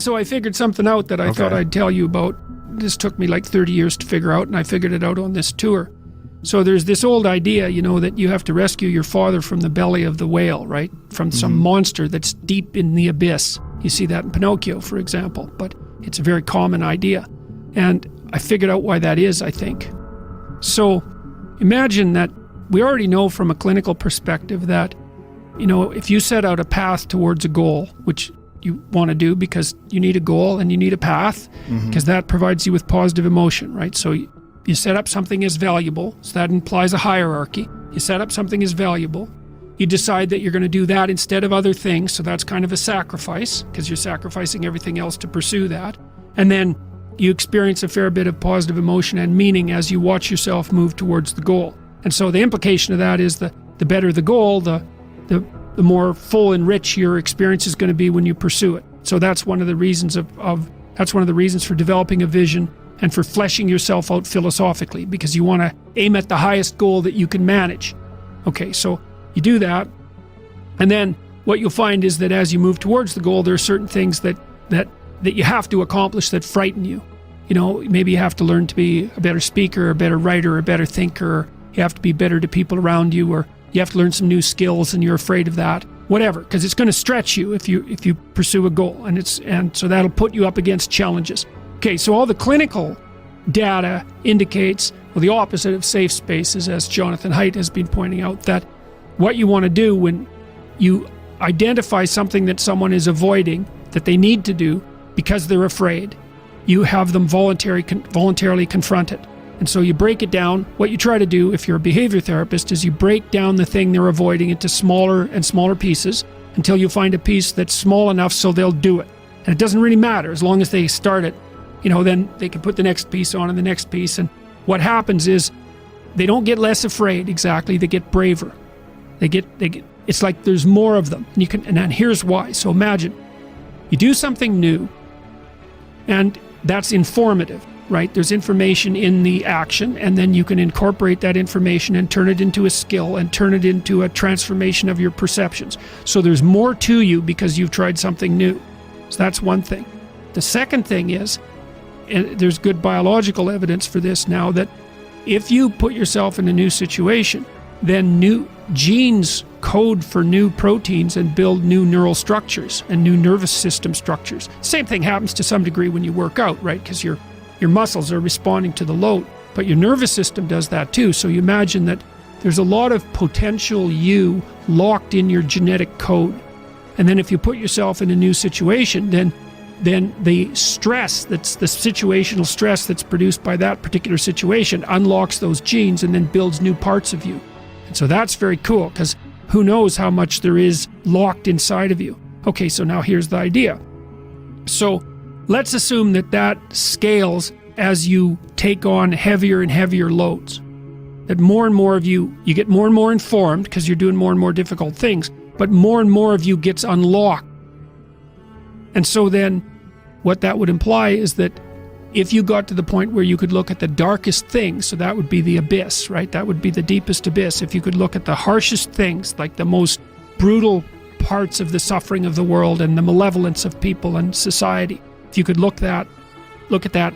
So I figured something out that I thought I'd tell you about. This took me like 30 years to figure out, and I figured it out on this tour. So there's this old idea, you know, that you have to rescue your father from the belly of the whale, right? From some monster that's deep in the abyss. You see that in Pinocchio, for example, but it's a very common idea. And I figured out why that is, I think. So imagine that we already know from a clinical perspective that, you know, if you set out a path towards a goal, which you want to do because you need a goal and you need a path, because that provides you with positive emotion, right? So you set up something as valuable, so that implies a hierarchy. You set up something as valuable. You decide that you're going to do that instead of other things, so that's kind of a sacrifice, because you're sacrificing everything else to pursue that. And then you experience a fair bit of positive emotion and meaning as you watch yourself move towards the goal. And so the implication of that is the better the goal, the more full and rich your experience is going to be when you pursue it. So that's one of the reasons that's one of the reasons for developing a vision and for fleshing yourself out philosophically, because you want to aim at the highest goal that you can manage. Okay, so you do that, and then what you'll find is that as you move towards the goal, there are certain things that you have to accomplish that frighten you. You know, maybe you have to learn to be a better speaker, a better writer, a better thinker, or you have to be better to people around you, or you have to learn some new skills and you're afraid of that. Whatever, because it's going to stretch you if you pursue a goal, and so that'll put you up against challenges. Okay, so all the clinical data indicates, well, the opposite of safe spaces, as Jonathan Haidt has been pointing out, that what you want to do when you identify something that someone is avoiding, that they need to do because they're afraid, you have them voluntarily confront it. And so you break it down. What you try to do, if you're a behavior therapist, is you break down the thing they're avoiding into smaller and smaller pieces until you find a piece that's small enough so they'll do it. And it doesn't really matter, as long as they start it, you know, then they can put the next piece on and the next piece. And what happens is they don't get less afraid, exactly, they get braver. They get it's like there's more of them. And here's why. So imagine you do something new, and that's informative, right? There's information in the action, and then you can incorporate that information and turn it into a skill and turn it into a transformation of your perceptions. So there's more to you because you've tried something new. So that's one thing. The second thing is, and there's good biological evidence for this now, that if you put yourself in a new situation, then new genes code for new proteins and build new neural structures and new nervous system structures. Same thing happens to some degree when you work out, right? Because your muscles are responding to the load, but your nervous system does that too. So you imagine that there's a lot of potential you locked in your genetic code. And then if you put yourself in a new situation, then the stress, that's the situational stress that's produced by that particular situation, unlocks those genes and then builds new parts of you. And so that's very cool, because who knows how much there is locked inside of you. Okay, so now here's the idea. So let's assume that scales as you take on heavier and heavier loads. That more and more of you get more and more informed because you're doing more and more difficult things, but more and more of you gets unlocked. And so then what that would imply is that if you got to the point where you could look at the darkest things, so that would be the abyss, right? That would be the deepest abyss. If you could look at the harshest things, like the most brutal parts of the suffering of the world and the malevolence of people and society, if you could look at that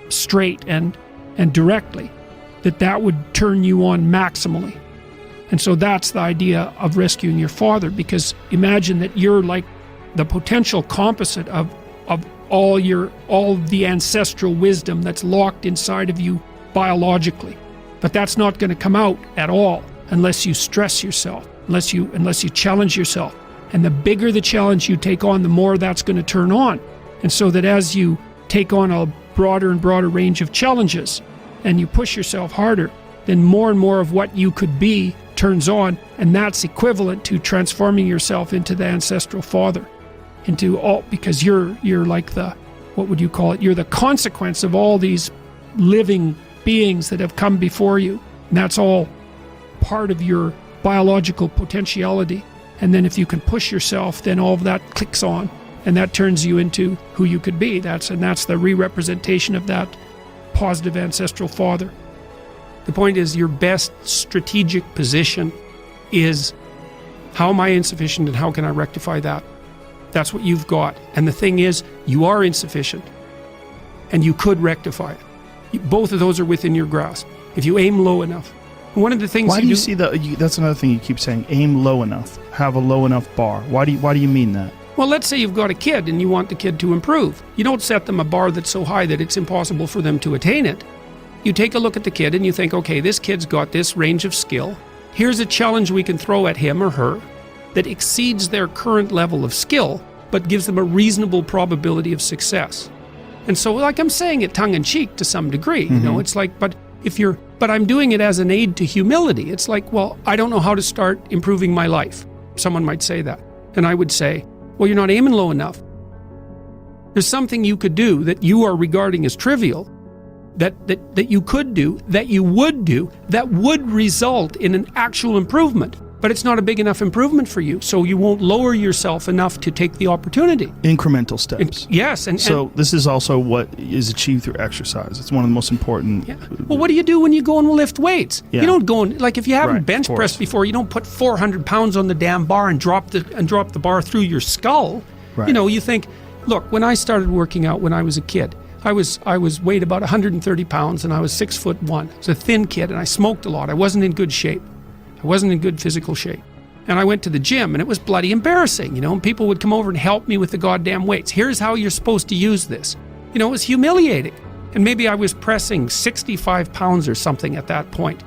straight and directly, that would turn you on maximally. And so that's the idea of rescuing your father, because imagine that you're like the potential composite of all the ancestral wisdom that's locked inside of you biologically. But that's not going to come out at all unless you stress yourself, unless you challenge yourself. And the bigger the challenge you take on, the more that's going to turn on. And so that as you take on a broader and broader range of challenges and you push yourself harder, then more and more of what you could be turns on, and that's equivalent to transforming yourself into the ancestral father. Because you're like what would you call it? You're the consequence of all these living beings that have come before you. And that's all part of your biological potentiality. And then if you can push yourself, then all of that clicks on, and that turns you into who you could be. That's the re-representation of that positive ancestral father. The point is, your best strategic position is, how am I insufficient and how can I rectify that? That's what you've got. And the thing is, you are insufficient. And you could rectify it. Both of those are within your grasp. If you aim low enough. One of the things Why do you see that? That's another thing you keep saying, aim low enough, have a low enough bar. Why do you mean that? Well, let's say you've got a kid and you want the kid to improve. You don't set them a bar that's so high that it's impossible for them to attain it. You take a look at the kid and you think, okay, this kid's got this range of skill. Here's a challenge we can throw at him or her that exceeds their current level of skill, but gives them a reasonable probability of success. And so, like I'm saying it tongue-in-cheek to some degree, you know, it's like, but I'm doing it as an aid to humility. It's like, well, I don't know how to start improving my life. Someone might say that. And I would say, well, you're not aiming low enough. There's something you could do that you are regarding as trivial, that you could do, that you would do, that would result in an actual improvement. But it's not a big enough improvement for you, so you won't lower yourself enough to take the opportunity. Incremental steps. Yes. So this is also what is achieved through exercise. It's one of the most important. Yeah. Well, what do you do when you go and lift weights? Yeah. You don't go and, like if you haven't bench pressed before, you don't put 400 pounds on the damn bar and drop the bar through your skull. Right. You know, you think, look, when I started working out when I was a kid, I was weighed about 130 pounds and I was 6'1". I was a thin kid and I smoked a lot. I wasn't in good shape. I wasn't in good physical shape. And I went to the gym and it was bloody embarrassing, you know, and people would come over and help me with the goddamn weights. Here's how you're supposed to use this. You know, it was humiliating. And maybe I was pressing 65 pounds or something at that point.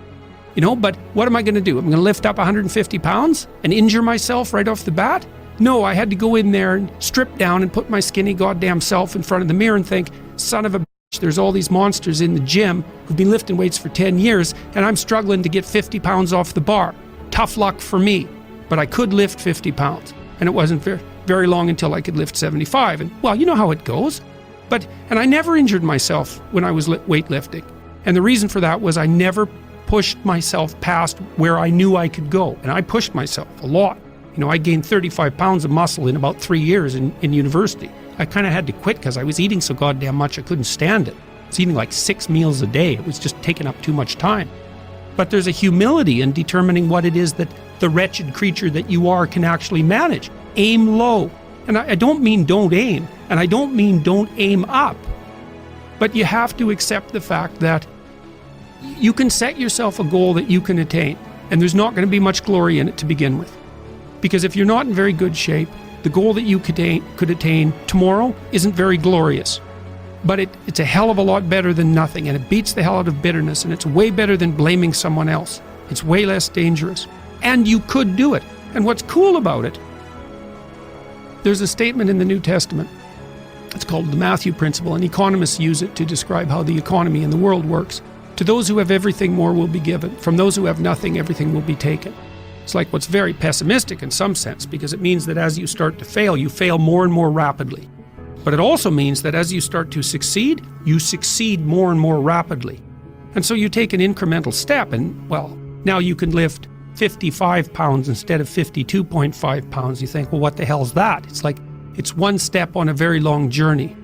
You know, but what am I going to do? I'm going to lift up 150 pounds and injure myself right off the bat? No, I had to go in there and strip down and put my skinny goddamn self in front of the mirror and think, son of a bitch, there's all these monsters in the gym who've been lifting weights for 10 years and I'm struggling to get 50 pounds off the bar. Tough luck for me. But I could lift 50 pounds. And it wasn't very long until I could lift 75. And well, you know how it goes. And I never injured myself when I was weightlifting. And the reason for that was I never pushed myself past where I knew I could go. And I pushed myself a lot. You know, I gained 35 pounds of muscle in about 3 years in university. I kind of had to quit because I was eating so goddamn much I couldn't stand it. I was eating like 6 meals a day. It was just taking up too much time. But there's a humility in determining what it is that the wretched creature that you are can actually manage. Aim low. And I don't mean don't aim, and I don't mean don't aim up. But you have to accept the fact that you can set yourself a goal that you can attain, and there's not going to be much glory in it to begin with. Because if you're not in very good shape, the goal that you could attain tomorrow isn't very glorious. But it's a hell of a lot better than nothing, and it beats the hell out of bitterness, and it's way better than blaming someone else. It's way less dangerous. And you could do it. And what's cool about it, there's a statement in the New Testament. It's called the Matthew Principle, and economists use it to describe how the economy in the world works. To those who have everything, more will be given. From those who have nothing, everything will be taken. It's like what's very pessimistic in some sense, because it means that as you start to fail, you fail more and more rapidly. But it also means that as you start to succeed, you succeed more and more rapidly. And so you take an incremental step and, well, now you can lift 55 pounds instead of 52.5 pounds. You think, well, what the hell's that? It's like, it's one step on a very long journey.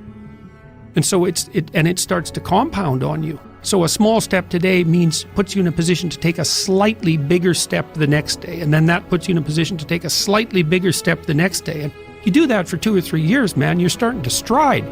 And so it starts to compound on you. So a small step today puts you in a position to take a slightly bigger step the next day. And then that puts you in a position to take a slightly bigger step the next day. And you do that for 2 or 3 years, man, you're starting to stride.